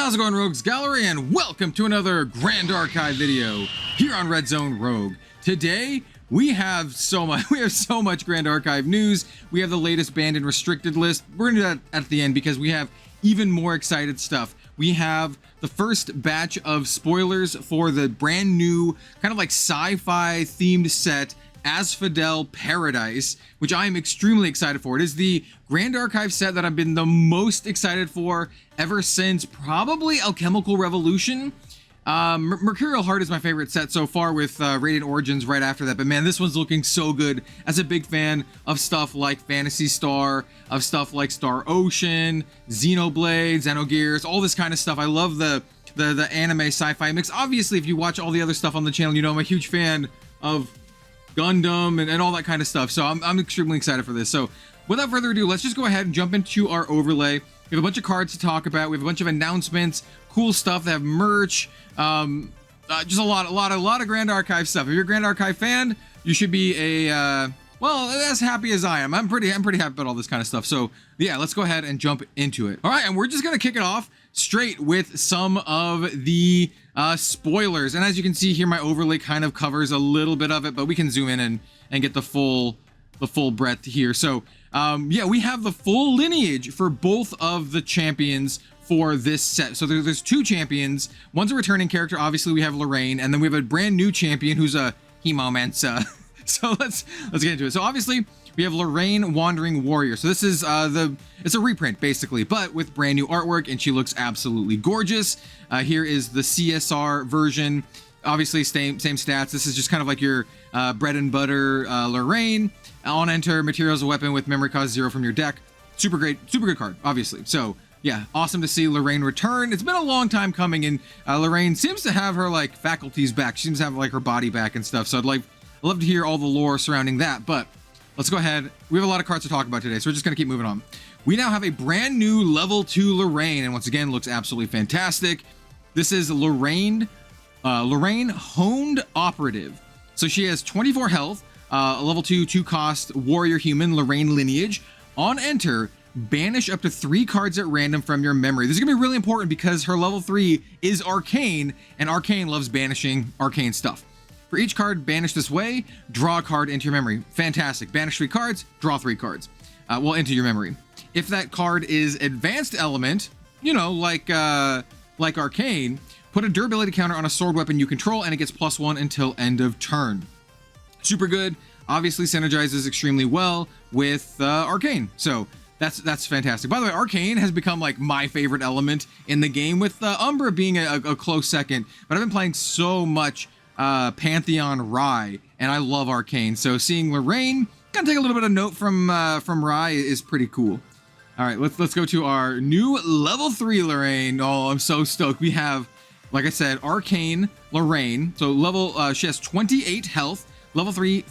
How's it going, Rogues Gallery, and welcome to another Grand Archive video here on Red Zone Rogue. Today we have so much Grand Archive news. We have the latest banned and restricted list. We're gonna do that at the end because we have even more excited stuff. We have the first batch of spoilers for the brand new kind of like sci-fi themed set ASPHODEL Paradise, which I am extremely excited for. It is the Grand Archive set that I've been the most excited for ever since probably Alchemical Revolution. Mercurial Heart is my favorite set so far, with Radiant Origins right after that, but man, this one's looking so good. As a big fan of stuff like Phantasy Star, of stuff like Star Ocean, Xenoblade, Xenogears, all this kind of stuff. I love the anime sci-fi mix. Obviously, if you watch all the other stuff on the channel, you know I'm a huge fan of Gundam and all that kind of stuff, so I'm extremely excited for this. So without further ado, let's just go ahead and jump into our overlay. We have a bunch of cards to talk about. We have a bunch of announcements, cool stuff. They have merch, just a lot of Grand Archive stuff. If you're a Grand Archive fan, you should be well, as happy as I am. I'm pretty happy about all this kind of stuff. So yeah, let's go ahead and jump into it. All right, and we're just gonna kick it off straight with some of the spoilers. And as you can see here, my overlay kind of covers a little bit of it, but we can zoom in and get the full breadth here. So yeah, we have the full lineage for both of the champions for this set. So there's two champions. One's a returning character. Obviously, we have Lraine, and then we have a brand new champion who's a Hemomancer. So let's get into it. So obviously, we have Lraine, Wandering Warrior. So this is it's a reprint basically, but with brand new artwork, and she looks absolutely gorgeous. Here is the CSR version. Obviously, same stats. This is just kind of like your bread and butter Lraine. On enter, materials a weapon with memory cost 0 from your deck. Super great, super good card, obviously. So yeah, awesome to see Lraine return. It's been a long time coming, and Lraine seems to have her like faculties back. She seems to have like her body back and stuff. So I'd love to hear all the lore surrounding that, but let's go ahead. We have a lot of cards to talk about today, so we're just gonna keep moving on. We now have a brand new level 2 Lraine, and once again, looks absolutely fantastic. This is Lraine Honed Operative. So she has 24 health, a level 2 cost warrior human Lraine lineage. On enter, banish up to 3 cards at random from your memory. This is gonna be really important because her level 3 is arcane, and arcane loves banishing arcane stuff. For each card banished this way, draw a card into your memory. Fantastic. Banish 3 cards, draw 3 cards. Well, into your memory. If that card is advanced element, you know, like arcane, put a durability counter on a sword weapon you control, and it gets +1 until end of turn. Super good. Obviously synergizes extremely well with arcane. So that's fantastic. By the way, arcane has become like my favorite element in the game, with Umbra being a close second. But I've been playing so much Pantheon Rye, and I love arcane. So seeing Lraine kind of take a little bit of note from Rye is pretty cool. All right, let's go to our new level 3 Lraine. Oh, I'm so stoked. We have, like I said, arcane Lraine. So level she has 28 health, level 3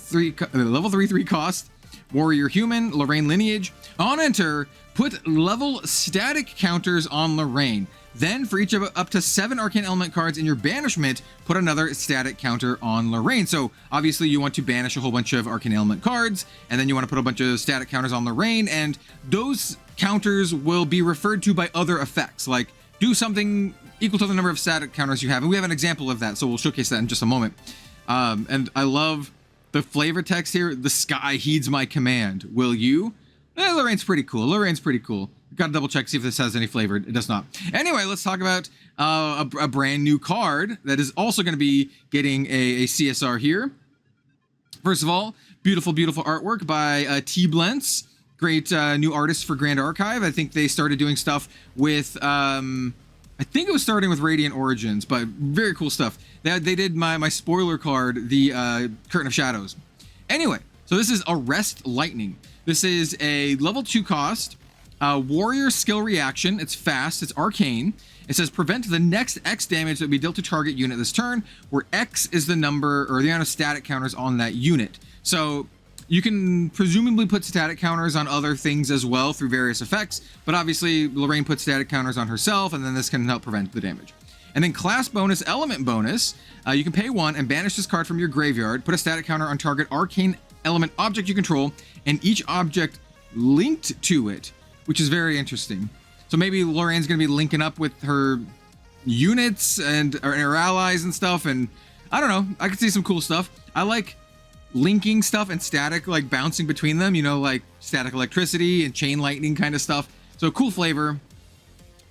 cost, warrior human, Lraine lineage. On enter, put level static counters on Lraine. Then, for each of up to 7 arcane element cards in your banishment, put another static counter on Lraine. So, obviously, you want to banish a whole bunch of arcane element cards, and then you want to put a bunch of static counters on Lraine, and those counters will be referred to by other effects, like do something equal to the number of static counters you have. And we have an example of that, so we'll showcase that in just a moment. And I love the flavor text here. The sky heeds my command. Will you? Lraine's pretty cool. Lraine's pretty cool. Gotta double check, see if this has any flavor. It does not. Anyway, let's talk about a brand new card that is also going to be getting a CSR here. First of all, beautiful artwork by T-Blents. Great new artist for Grand Archive. I think they started doing stuff with, I think it was starting with Radiant Origins, but very cool stuff. They did my spoiler card, the Curtain of Shadows. Anyway, so this is Arrest Lightning. This is a level 2 cost, warrior skill reaction. It's fast, it's arcane. It says prevent the next X damage that will be dealt to target unit this turn, where X is the number or the amount of static counters on that unit. So you can presumably put static counters on other things as well through various effects, but obviously Lraine puts static counters on herself, and then this can help prevent the damage. And then class bonus, element bonus, you can pay 1 and banish this card from your graveyard, put a static counter on target arcane element object you control, and each object linked to it, which is very interesting. So maybe Lorraine's going to be linking up with her units and our allies and stuff, and I don't know, I could see some cool stuff. I like linking stuff and static, like bouncing between them, you know, like static electricity and chain lightning kind of stuff. So cool flavor,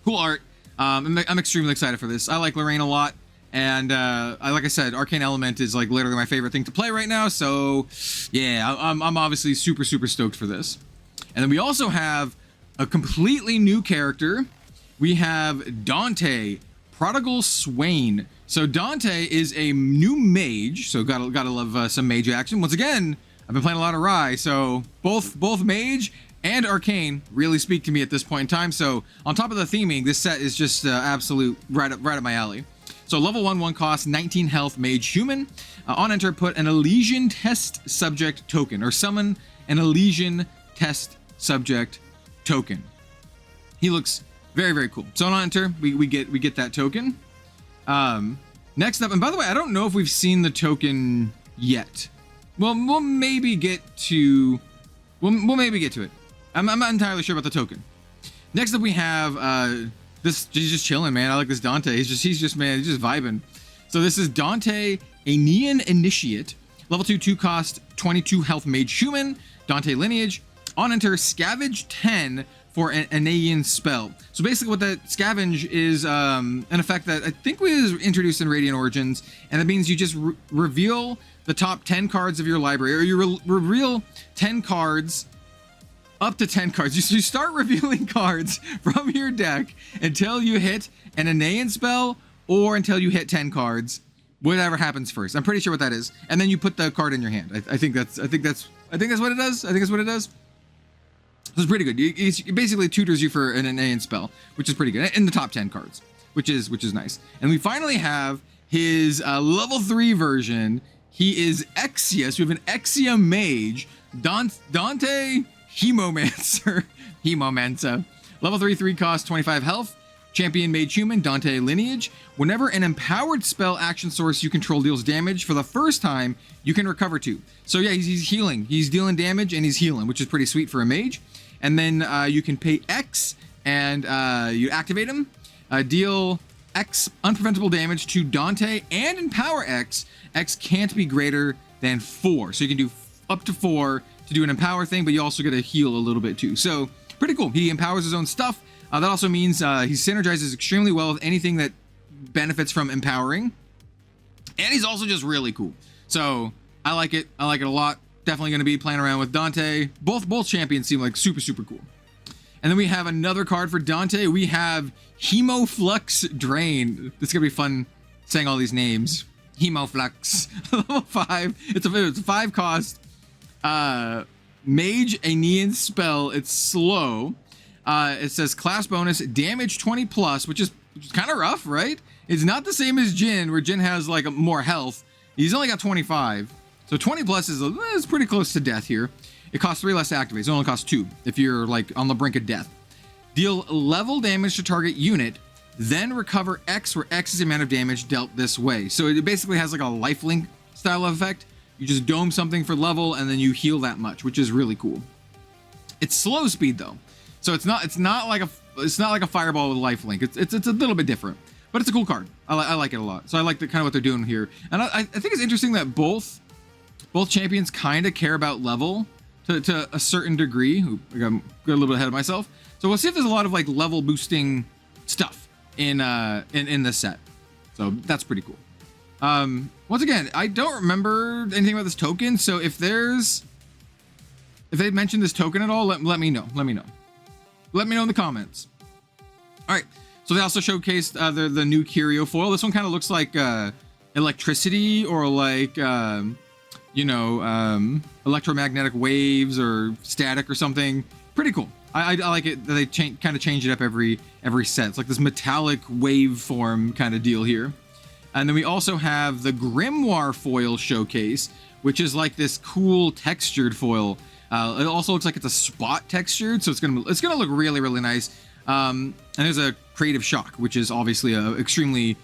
cool art. I'm extremely excited for this. I like Lraine a lot, and like I said, Arcane Element is like literally my favorite thing to play right now. So yeah, I'm obviously super stoked for this. And then we also have a completely new character. We have Dante, Prodigal Swain. So Dante is a new mage, so gotta love some mage action. Once again, I've been playing a lot of Rye, so both mage and arcane really speak to me at this point in time. So on top of the theming, this set is just absolute right up my alley. So level 1 cost 19 health, mage human. On enter, put an Elysian test subject token, or summon an Elysian test subject token. He looks very cool. So on enter, we get that token. Next up, and by the way, I don't know if we've seen the token yet. Well, we'll maybe get to it. I'm not entirely sure about the token. Next up, we have this. He's just chilling, man. I like this Dante. He's just vibing. So this is Dante, Aenean Initiate, level 2 cost 22 health, mage human. Dante lineage. On enter, scavenge 10 for an Aenean spell. So basically what that scavenge is an effect that I think was introduced in Radiant Origins, and that means you just reveal the top 10 cards of your library, or you reveal 10 cards, up to 10 cards. You start revealing cards from your deck until you hit an Aenean spell, or until you hit 10 cards, whatever happens first. I'm pretty sure what that is. And then you put the card in your hand. I think that's what it does. I think it's what it does. This is pretty good. It basically tutors you for an Aenean spell, which is pretty good, in the top 10 cards, which is nice. And we finally have his level 3 version. He is Exia. So we have an Exia mage, Dante Hemomancer. Level 3 cost 25 health. Champion mage human, Dante lineage. Whenever an empowered spell action source you control deals damage for the first time, you can recover 2. So yeah, he's healing. He's dealing damage and he's healing, which is pretty sweet for a mage. And then you can pay X and you activate him. Deal X unpreventable damage to Dante, and empower X. X can't be greater than 4. So you can do up to 4 to do an empower thing, but you also get to heal a little bit too. So pretty cool. He empowers his own stuff. That also means he synergizes extremely well with anything that benefits from empowering. And he's also just really cool. So I like it. I like it a lot. Definitely going to be playing around with Dante. Both champions seem like super cool. And then we have another card for Dante. We have Hemoflux Drain. This is going to be fun saying all these names. Hemoflux. Level 5. It's a 5 cost mage Aenean spell. It's slow. It says class bonus damage 20 plus, which is kind of rough, right? It's not the same as Jhin, where Jhin has like more health. He's only got 25. So 20 plus is pretty close to death here. It costs 3 less to activate. So it only costs 2 if you're like on the brink of death. Deal level damage to target unit, then recover X, where X is the amount of damage dealt this way. So it basically has like a lifelink style of effect. You just dome something for level and then you heal that much, which is really cool. It's slow speed though. So it's not like a fireball with lifelink. It's a little bit different, but it's a cool card. I like it a lot. So I like the kind of what they're doing here. And I think it's interesting that both champions kind of care about level to a certain degree. Ooh, I got a little bit ahead of myself. So we'll see if there's a lot of like level boosting stuff in this set. So that's pretty cool. Once again, I don't remember anything about this token. So if they mentioned this token at all, let me know. Let me know in the comments. All right. So they also showcased the new Curio foil. This one kind of looks like electricity, or like electromagnetic waves or static or something. Pretty cool. I like it that they kind of change it up every set. It's like this metallic waveform kind of deal here. And then we also have the Grimoire foil showcase, which is like this cool textured foil. It also looks like it's a spot textured, so it's gonna look really nice. And there's a Creative Shock, which is obviously a extremely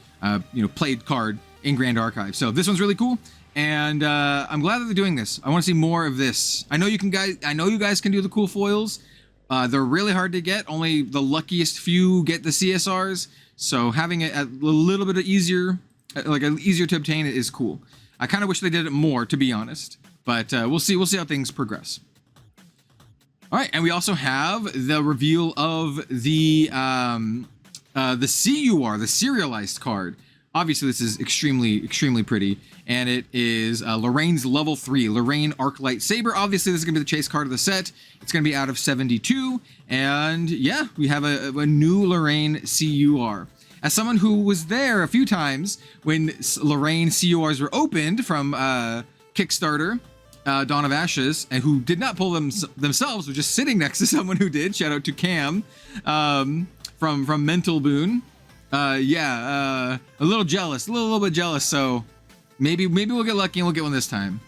played card in Grand Archive. So this one's really cool, and I'm glad that they're doing this. I want to see more of this. I know you guys can do the cool foils. They're really hard to get. Only the luckiest few get the CSRs. So having it a little bit easier, like easier to obtain, is cool. I kind of wish they did it more, to be honest, but we'll see how things progress. All right, and we also have the reveal of the CUR, the serialized card. Obviously, this is extremely pretty, and it is Lraine's level 3, Lraine Arclight Saber. Obviously, this is going to be the chase card of the set. It's going to be out of 72, and yeah, we have a new Lraine CUR. As someone who was there a few times when Lraine CURs were opened from Kickstarter, Dawn of Ashes, and who did not pull them themselves, were just sitting next to someone who did. Shout out to Cam from Mental Boon. Yeah, a little jealous, a little bit jealous. So maybe we'll get lucky and we'll get one this time.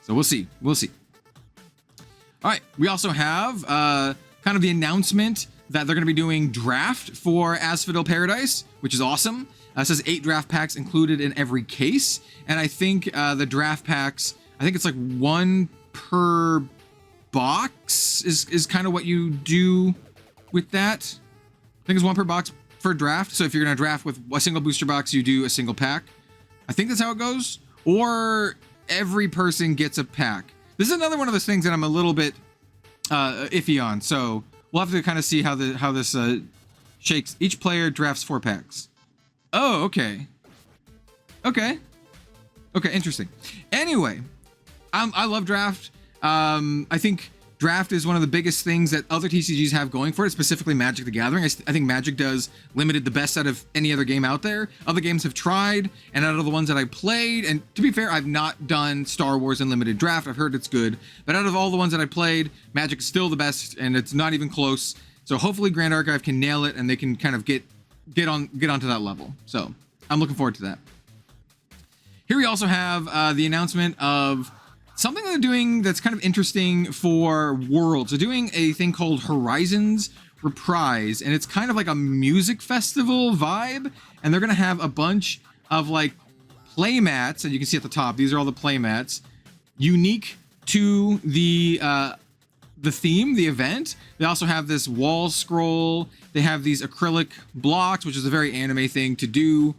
So we'll see. All right, we also have kind of the announcement that they're going to be doing draft for Asphodel Paradise, which is awesome. It says 8 draft packs included in every case, and I think the draft packs, I think it's like 1 per box is kind of what you do with that. I think it's 1 per box for draft. So if you're going to draft with a single booster box, you do a single pack. I think that's how it goes. Or every person gets a pack. This is another one of those things that I'm a little bit iffy on. So we'll have to kind of see how this shakes. Each player drafts 4 packs. Oh, okay. Okay, interesting. Anyway, I love draft. I think draft is one of the biggest things that other TCGs have going for it, specifically Magic the Gathering. I think Magic does limited the best out of any other game out there. Other games have tried, and out of the ones that I played, and to be fair, I've not done Star Wars Unlimited Draft. I've heard it's good, but out of all the ones that I played, Magic is still the best, and it's not even close. So hopefully Grand Archive can nail it, and they can kind of get onto that level. So I'm looking forward to that. Here we also have the announcement of something they're doing that's kind of interesting for Worlds. They're doing a thing called Horizons Reprise, and it's kind of like a music festival vibe, and they're going to have a bunch of like playmats, and you can see at the top, these are all the playmats, unique to the theme, the event. They also have this wall scroll. They have these acrylic blocks, which is a very anime thing to do.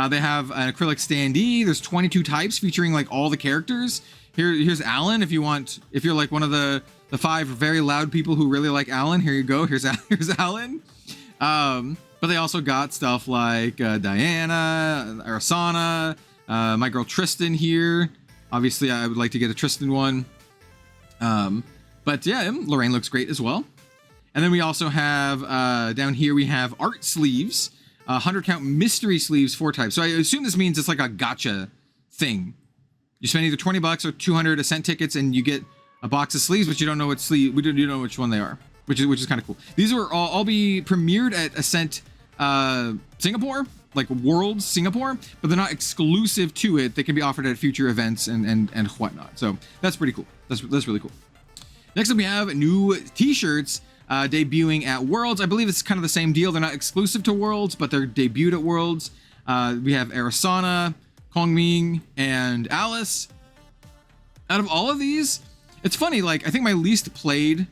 They have an acrylic standee. There's 22 types featuring like all the characters. Here's Alan. If you're like one of the 5 very loud people who really like Alan, here you go. Here's Alan. But they also got stuff like Diana, Arasana, my girl Tristan here. Obviously, I would like to get a Tristan one. But yeah, Lraine looks great as well. And then we also have down here we have art sleeves, 100 count mystery sleeves, 4 types. So I assume this means it's like a gacha thing. You spend either 20 bucks or 200 Ascent tickets, and you get a box of sleeves, but you don't know what sleeve. You don't know which one they are, which is kind of cool. These will all be premiered at Ascent Singapore, like Worlds Singapore, but they're not exclusive to it. They can be offered at future events and whatnot. So that's pretty cool. That's really cool. Next up, we have new T-shirts debuting at Worlds. I believe it's kind of the same deal. They're not exclusive to Worlds, but they're debuted at Worlds. We have Arasana, Kongming, and Alice. Out of all of these, it's funny, like I think my least played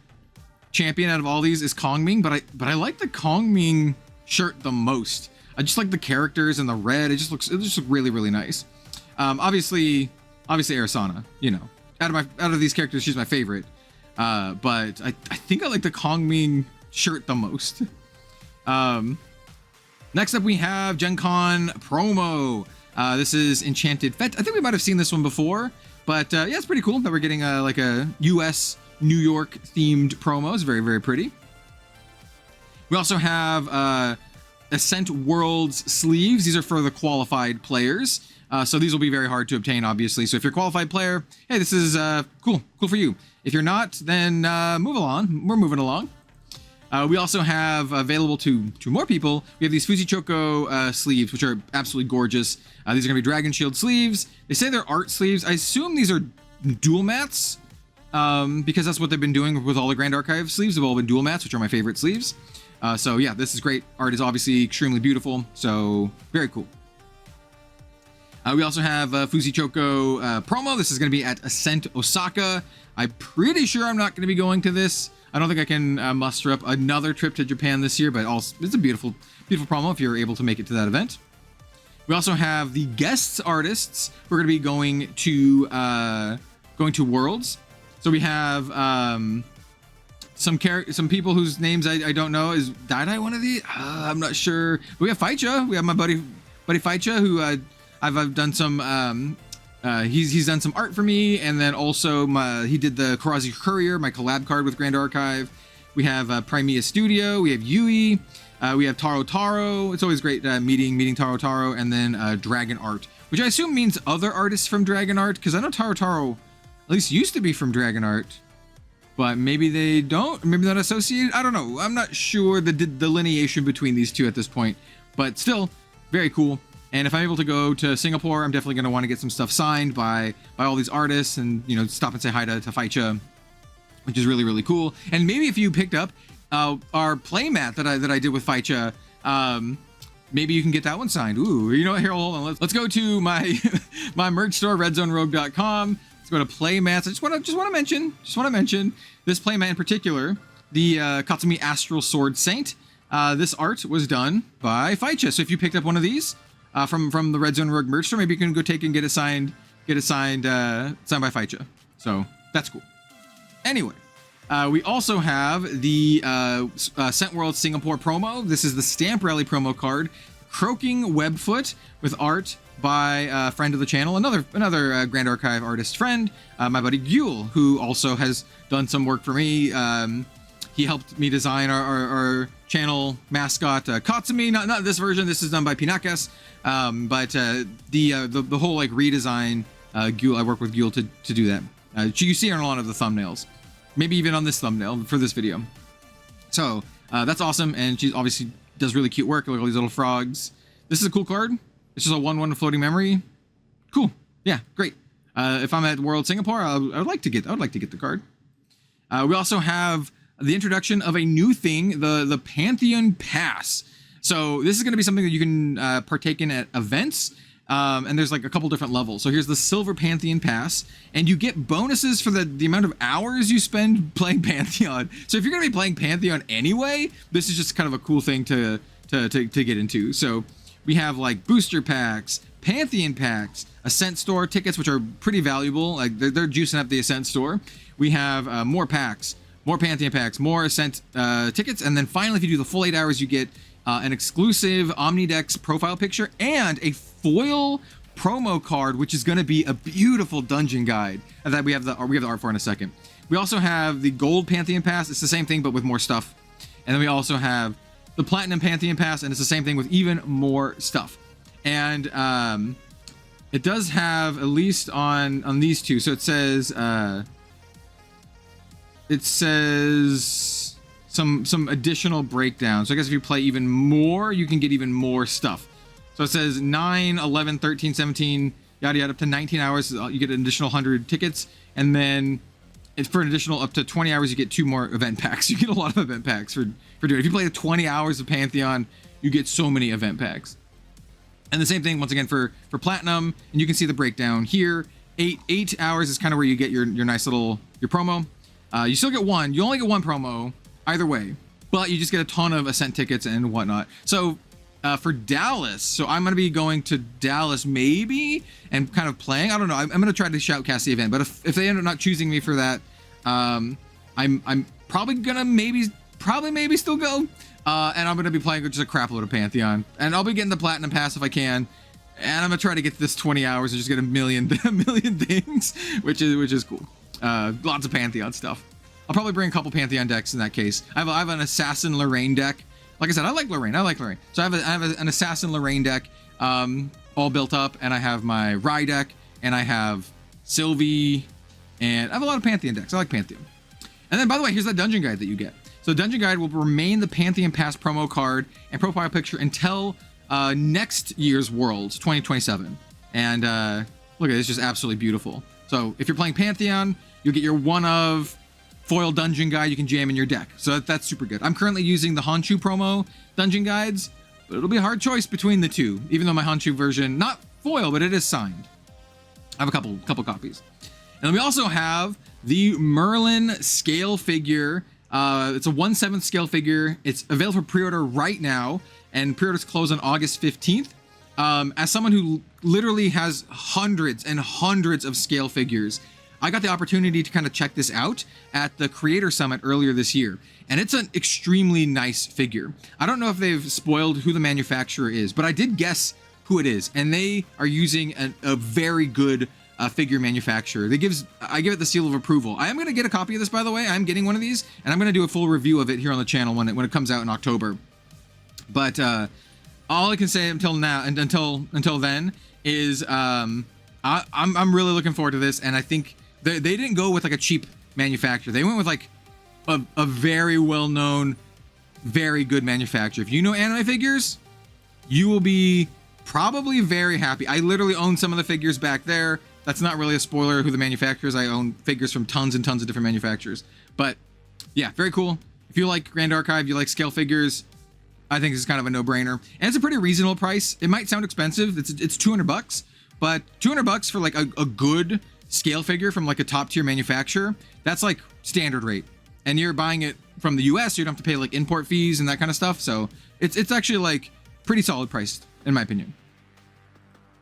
champion out of all these is Kongming, but I like the Kongming shirt the most. I just like the characters and the red. It just looks really nice. Obviously Arasana, you know, out of these characters, she's my favorite. But I think I like the Kongming shirt the most. Next up we have Gen Con promo. This is Enchanted Fete. I think we might have seen this one before, but yeah, it's pretty cool that we're getting like a US New York themed promo. It's very pretty. We also have Ascent Worlds sleeves. These are for the qualified players. So these will be very hard to obtain, obviously. So if you're a qualified player, hey, this is cool for you. If you're not, then move along. We're moving along. We also have available to more people, we have these FUZICHOCO sleeves, which are absolutely gorgeous. These are going to be Dragon Shield sleeves. They say they're art sleeves. I assume these are dual mats, because that's what they've been doing with all the Grand Archive sleeves. They've all been dual mats, which are my favorite sleeves. So yeah, this is great. Art is obviously extremely beautiful, so very cool. We also have FUZICHOCO promo. This is going to be at Ascent Osaka. I'm pretty sure I'm not going to be going to this. I don't think I can muster up another trip to Japan this year, but also it's a beautiful, beautiful promo if you're able to make it to that event. We also have the guests artists who are going to be going to Worlds. So we have some people whose names I don't know. Is Dante one of these? I'm not sure. We have Faicha. We have my buddy Faicha, who I've done some. He's done some art for me, and then also he did the Karazi Courier, my collab card with Grand Archive. We have Primea Studio. We have Yui. We have Taro Taro. It's always great meeting Taro Taro, and then Dragon Art, which I assume means other artists from Dragon Art, because I know Taro Taro at least used to be from Dragon Art, but maybe they don't, maybe not associated. I don't know. I'm not sure the delineation between these two at this point, but still very cool. And if I'm able to go to Singapore, I'm definitely going to want to get some stuff signed by all these artists, and stop and say hi to Faicha, which is really, really cool. And maybe if you picked up our playmat that I did with Faicha, maybe you can get that one signed. Ooh, you know what? Here, hold on. Let's go to my my merch store, redzonerogue.com. Let's go to playmats. I just want to mention this playmat in particular, the Katsumi Astral Sword Saint. This art was done by Faicha. So if you picked up one of these from the Red Zone Rogue merch store, maybe you can go take and get it signed by Faicha. So that's cool. Anyway, we also have the Scent World Singapore promo. This is the Stamp Rally promo card, Croaking Webfoot, with art by a friend of the channel, another Grand Archive artist friend, my buddy Gule, who also has done some work for me. He helped me design our channel mascot, Katsumi. Not this version. This is done by Pinakas. But the whole like redesign, Gule, I work with Gule to do that. You see it on a lot of the thumbnails, maybe even on this thumbnail for this video. So that's awesome, and she obviously does really cute work. Look at all these little frogs. This is a cool card. It's just a 1/1 floating memory. Cool. Yeah, great. If I'm at World Singapore, I would like to get the card. We also have the introduction of a new thing, the Pantheon Pass. So this is going to be something that you can partake in at events, and there's like a couple different levels. So here's the Silver Pantheon Pass, and you get bonuses for the amount of hours you spend playing Pantheon. So if you're going to be playing Pantheon anyway, this is just kind of a cool thing to get into. So we have like booster packs, Pantheon packs, Ascent Store tickets, which are pretty valuable. Like they're juicing up the Ascent Store. We have more packs, more Pantheon packs, more Ascent tickets, and then finally, if you do the full 8 hours, you get an exclusive Omnidex profile picture and a foil promo card, which is going to be a beautiful dungeon guide that we have the art for in a second. We also have the Gold Pantheon Pass. It's the same thing, but with more stuff. And then we also have the Platinum Pantheon Pass, and it's the same thing with even more stuff. And it does have, at least on these two, so it says some additional breakdowns. So I guess if you play even more, you can get even more stuff. So it says 9, 11, 13, 17, yada yada, up to 19 hours, you get an additional 100 tickets, and then for an additional up to 20 hours, you get 2 more event packs. You get a lot of event packs for doing it. If you play 20 hours of Pantheon, you get so many event packs. And the same thing once again for Platinum, and you can see the breakdown here. 8 hours is kind of where you get your nice little promo. You still get one. You only get one promo either way, but you just get a ton of Ascent tickets and whatnot. So for Dallas, so I'm going to be going to Dallas maybe and kind of playing. I don't know. I'm going to try to shoutcast the event, but if they end up not choosing me for that, I'm probably going to maybe still go. And I'm going to be playing just a crap load of Pantheon, and I'll be getting the Platinum Pass if I can. And I'm going to try to get this 20 hours and just get a million things, which is cool. Lots of Pantheon stuff. I'll probably bring a couple Pantheon decks in that case. I have an Assassin Lraine deck. Like I said, I like Lraine. So I have an Assassin Lraine deck all built up, and I have my Rye deck, and I have Sylvie, and I have a lot of Pantheon decks. I like Pantheon. And then, by the way, here's that dungeon guide that you get. So Dungeon Guide will remain the Pantheon Pass promo card and profile picture until next year's Worlds, 2027. And look at it, it's just absolutely beautiful. So if you're playing Pantheon, you'll get your one of foil dungeon guide you can jam in your deck. So that's super good. I'm currently using the Honshu promo dungeon guides, but it'll be a hard choice between the two, even though my Honshu version, not foil, but it is signed. I have a couple copies. And then we also have the Merlin scale figure It's a 1/7 scale figure. It's available for pre-order right now, and pre-orders close on August 15th. As someone who literally has hundreds and hundreds of scale figures, I got the opportunity to kind of check this out at the Creator Summit earlier this year, and it's an extremely nice figure. I don't know if they've spoiled who the manufacturer is, but I did guess who it is, and they are using a very good figure manufacturer. I give it the seal of approval. I am going to get a copy of this, by the way. I'm getting one of these, and I'm going to do a full review of it here on the channel when it comes out in October. But all I can say until then is I'm really looking forward to this, and I think they didn't go with like a cheap manufacturer. They went with like a very well-known, very good manufacturer. If you know anime figures, you will be probably very happy. I literally own some of the figures back there. That's not really a spoiler who the manufacturer is. I own figures from tons and tons of different manufacturers. But yeah, very cool. If you like Grand Archive, you like scale figures, I think this is kind of a no-brainer. And it's a pretty reasonable price. It might sound expensive. It's $200, but $200 for like a good scale figure from like a top-tier manufacturer, that's like standard rate. And you're buying it from the US, so you don't have to pay like import fees and that kind of stuff. So it's actually like pretty solid priced, in my opinion.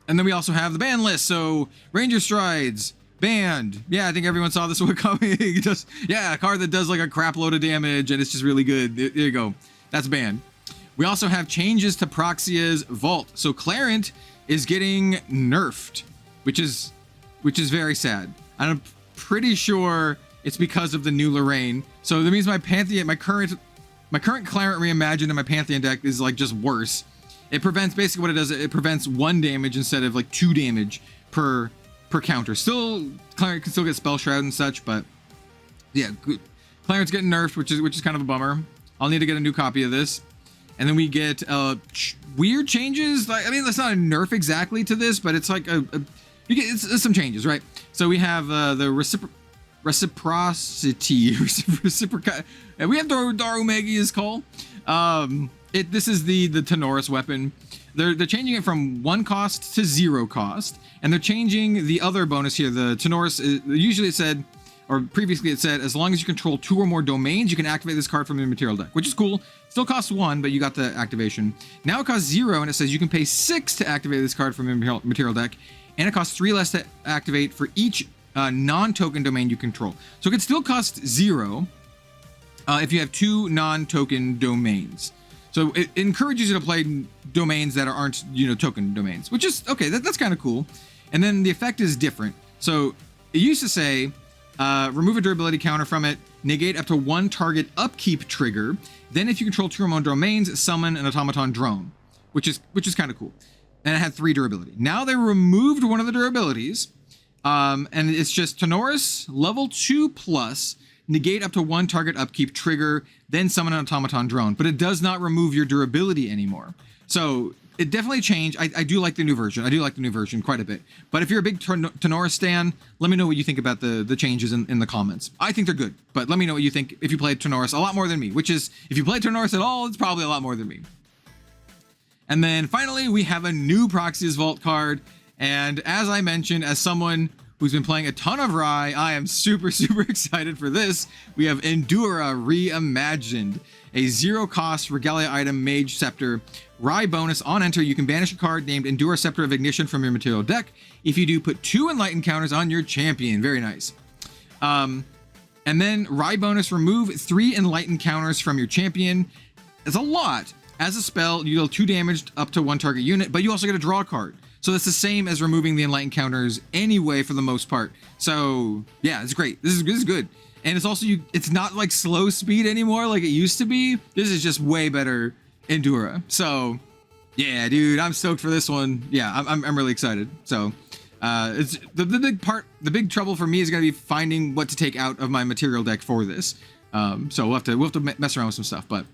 And then we also have the band list. So Ranger Strides, banned. Yeah, I think everyone saw this one coming. Just, yeah, a card that does like a crap load of damage and it's just really good. There you go. That's banned. We also have changes to Proxia's Vault. So Clarent is getting nerfed, which is very sad. I'm pretty sure it's because of the new Lraine. So that means my Pantheon, my current Clarent reimagined in my Pantheon deck is like just worse. It prevents, basically what it does, it prevents 1 damage instead of like 2 damage per counter. Still, Clarent can still get Spell Shroud and such, but yeah, Clarent's getting nerfed, which is kind of a bummer. I'll need to get a new copy of this. And then we get weird changes. Like, I mean, that's not a nerf exactly to this, but it's like it's some changes, right? So we have the reciprocity, and we have Darumegi's call. This is the Tenoris weapon. They're changing it from 1 cost to 0 cost, and they're changing the other bonus here. The Tenoris, usually it said, or previously it said, as long as you control 2 or more domains, you can activate this card from your material deck, which is cool. Still costs 1, but you got the activation. Now it costs 0, and it says you can pay 6 to activate this card from your material deck, and it costs 3 less to activate for each non-token domain you control. So it could still cost 0 if you have 2 non-token domains. So it encourages you to play domains that aren't, token domains, which is okay. That's kind of cool. And then the effect is different. So it used to say, remove a durability counter from it, negate up to 1 target upkeep trigger. Then if you control 2 or more domains, summon an automaton drone, which is kind of cool. And it had 3 durability. Now they removed one of the durabilities, and it's just Tenoris level 2+. Negate up to 1 target upkeep trigger, then summon an automaton drone. But it does not remove your durability anymore. So it definitely changed. I do like the new version. I do like the new version quite a bit. But if you're a big Tenoris stan, let me know what you think about the changes in the comments. I think they're good, but let me know what you think if you played Tenoris a lot more than me, which is, if you played Tenoris at all, it's probably a lot more than me. And then finally, we have a new Proxia's Vault card. And as I mentioned, as someone who's been playing a ton of Rai, I am super, super excited for this. We have Endura Reimagined, a 0-cost Regalia item Mage Scepter. Rai bonus, on enter, you can banish a card named Endura Scepter of Ignition from your material deck. If you do, put 2 Enlightened counters on your champion. Very nice. And then Rai bonus, remove 3 Enlightened counters from your champion. It's a lot. As a spell, you deal 2 damage up to 1 target unit, but you also get a draw card. So it's the same as removing the Enlightened counters anyway for the most part. So yeah, it's great. This is good. And it's also, it's not like slow speed anymore like it used to be. This is just way better Endura. So yeah, dude, I'm stoked for this one. Yeah, I'm really excited. So it's the big trouble for me is going to be finding what to take out of my material deck for this. So we'll have to mess around with some stuff, but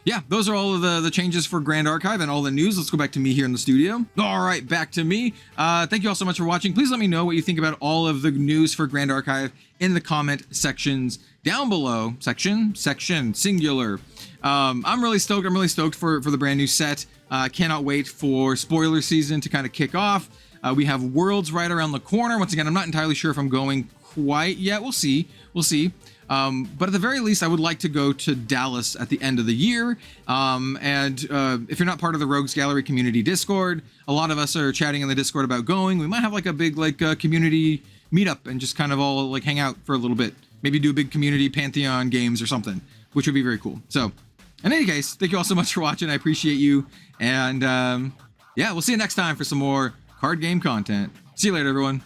yeah, those are all of the changes for Grand Archive and all the news. Let's go back to me here in the studio. All right, back to me. Thank you all so much for watching. Please let me know what you think about all of the news for Grand Archive in the comment sections down below. Section, singular. I'm really stoked. I'm really stoked for the brand new set. Cannot wait for spoiler season to kind of kick off. We have Worlds right around the corner. Once again, I'm not entirely sure if I'm going quite yet. We'll see. But at the very least, I would like to go to Dallas at the end of the year. If you're not part of the Rogues Gallery community Discord, a lot of us are chatting in the Discord about going. We might have like a big community meetup and just kind of all like hang out for a little bit. Maybe do a big community Pantheon games or something, which would be very cool. So in any case, thank you all so much for watching. I appreciate you. And yeah, we'll see you next time for some more card game content. See you later, everyone.